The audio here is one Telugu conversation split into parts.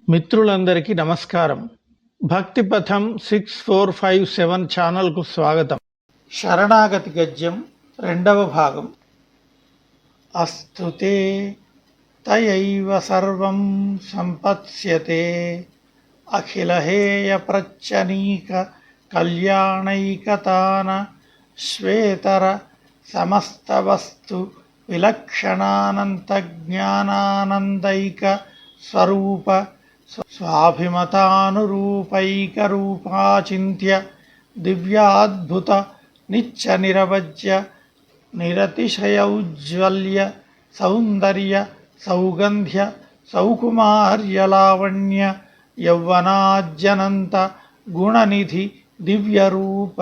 మిత్రులందరికీ నమస్కారం. భక్తి పథం 6457 ఛానల్కు స్వాగతం. శరణాగతి గద్యం రెండవ భాగం. అస్తుతే తయైవ సర్వం సంపత్స్యతే అఖిలహేయ ప్రచ్చనీక కళ్యాణైకతాన శ్వేతర సమస్త వస్తు విలక్షణానంత జ్ఞానానందైక స్వరూప స్వాభిమతానురూపైకరూపాచింత్య దివ్యాద్భుత నిత్య నిరవజ్య నిరతిశయౌజ్వల్య సౌందర్య సౌగంధ్య సౌకుమార్యలావణ్య యౌవనాజ్జనంత గుణనిధి దివ్యరూప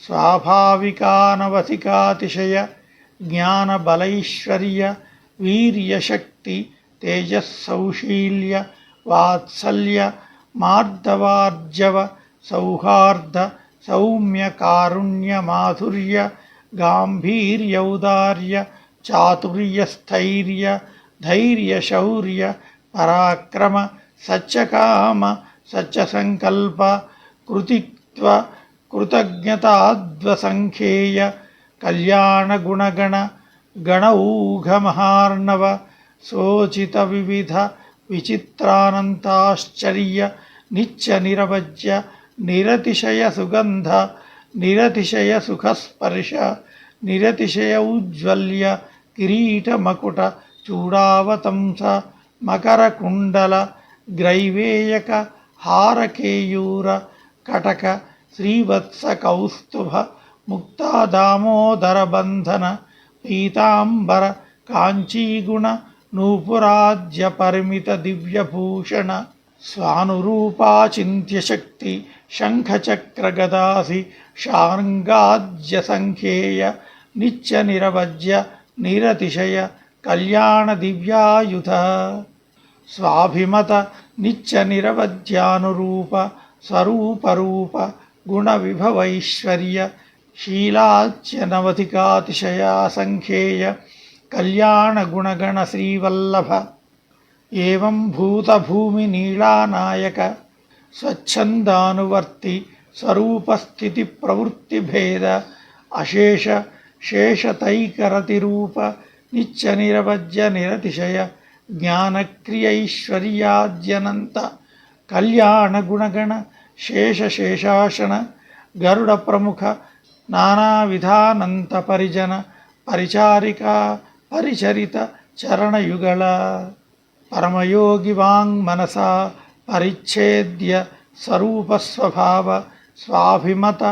స్వాభావికానవధికాతిశయ జ్ఞానబలైశ్వర్య వీర్యశక్తి తేజస్సౌశీల్య వాత్సల్య మార్దవార్జవ సౌహార్ద సౌమ్య కారుణ్య మాధుర్య గాంభీర్యౌదార్య చాతుర్య స్థైర్య ధైర్య శౌర్య పరాక్రమ సత్యకామ సత్యసంకల్ప కృతిత్వ కృతజ్ఞతాద్వసంఖ్యేయ కళ్యాణ గుణగణ గణౌఘమహార్ణవ శోచిత వివిధ విచిత్రానంతాశ్చర్య నిత్య నిరవజ్య నిరతిశయ సుగంధ నిరతిశయ సుఖస్పర్శ నిరతిశయ ఉజ్వల్య కిరీట మకుట చూడావతంస మకర కుండల గ్రైవేయక హారకేయూర కటక శ్రీవత్స కౌస్తుభ ముక్తా దామోదర బంధన పీతాంబర కాంచీగుణ నూపురాజ్య పరిమిత దివ్యభూషణ స్వానురూపాచింత్య శక్తి శంఖచక్ర గదాసి శార్ంగాజ్య సంఖ్యేయ నిత్య నిరవజ్య నిరతిశయ కళ్యాణ దివ్యాయుధ స్వాభిమత నిత్య నిరవధ్యానురూప స్వరూపరూప గుణ విభవైశ్వర్య శీలాచ్య నవధికాతిశయా సంఖ్యేయ కళ్యాణ గుణగణ శ్రీవల్లభ ఏవం భూతభూమి నీళానాయక స్వచ్ఛందానువర్తి స్వరూపస్థితి ప్రవృత్తిభేద అశేష శేషతైకరతిరూప నిత్య నిరవజ్య నిరతిశయ జ్ఞానక్రియైశ్వర్యాద్యనంత కళ్యాణ గుణగణ శేషశేషాసన గరుడ ప్రముఖ నానావిధానంత పరిజన పరిచారిక పరిచరిత చరణయుగళ పరమయోగి వాంగ్మనసా పరిచ్ఛేద్య స్వరూపస్వభావ స్వాభిమత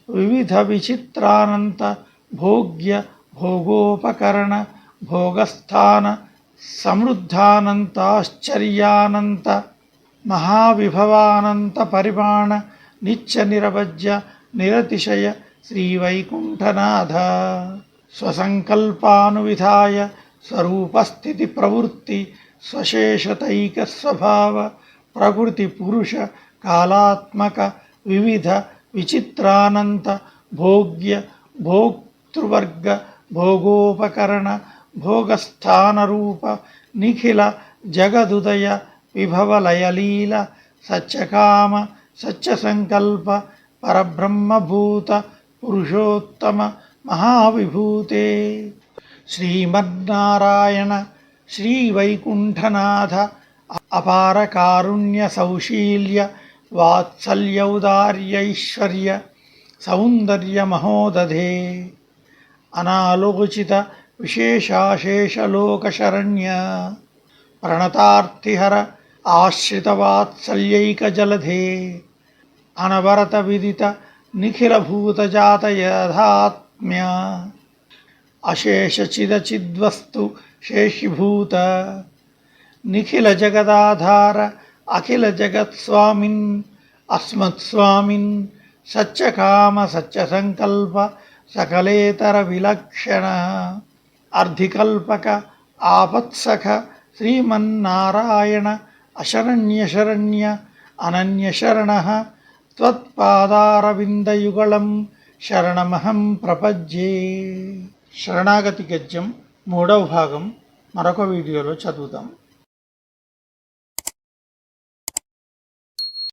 వివిధ విచిత్రానంత భోగ్య భోగోపకరణ భోగస్థాన సమృద్ధానంతాశ్చర్యానంత మహావిభవానంత పరిమాణ నిత్య నిరవజ్య నిరతిశయ శ్రీవైకుంఠనాథ స్వసంకల్పానువిధాయ స్వరూపస్థితి ప్రవృత్తి స్వశేషతైక స్వభావ ప్రకృతి పురుష కాలాత్మక వివిధ విచిత్రానంత భోగ్య భోక్తృవర్గ భోగోపకరణ భోగస్థానరూప నిఖిల జగదుదయ విభవలయలీల సత్యకామ సత్యసంకల్ప పరబ్రహ్మభూత పురుషోత్తమ మహావిభూతే శ్రీమన్నారాయణ శ్రీవైకుంఠనాథ అపార కారుణ్య సౌశీల్య వాత్సల్యౌదార్యైశ్వర్య సౌందర్య మహోదధే అనాలోచిత విశేషాశేషలోకశరణ్య ప్రణతార్తిహర ఆశ్రితవాత్సల్యైకజలధే అనవరత విదిత నిఖిలభూతజాతయథాత్మ్య అశేషచిదచిద్వస్తు శేషిభూత నిఖిల జగదాధార అఖిల జగత్స్వామిన్ అస్మత్స్వామిన్ సత్యకామ సత్యసంకల్ప సకలేతర విలక్షణ అర్ధికల్పక ఆపత్సఖ శ్రీమన్నారాయణ అశరణ్యశరణ్య అనన్యశరణ త్వత్పాదారవిందయుగళం శరణమహం ప్రపజ్యే. శరణాగతి గద్యం మూడవ భాగం మరొక వీడియోలో చదువుతాం.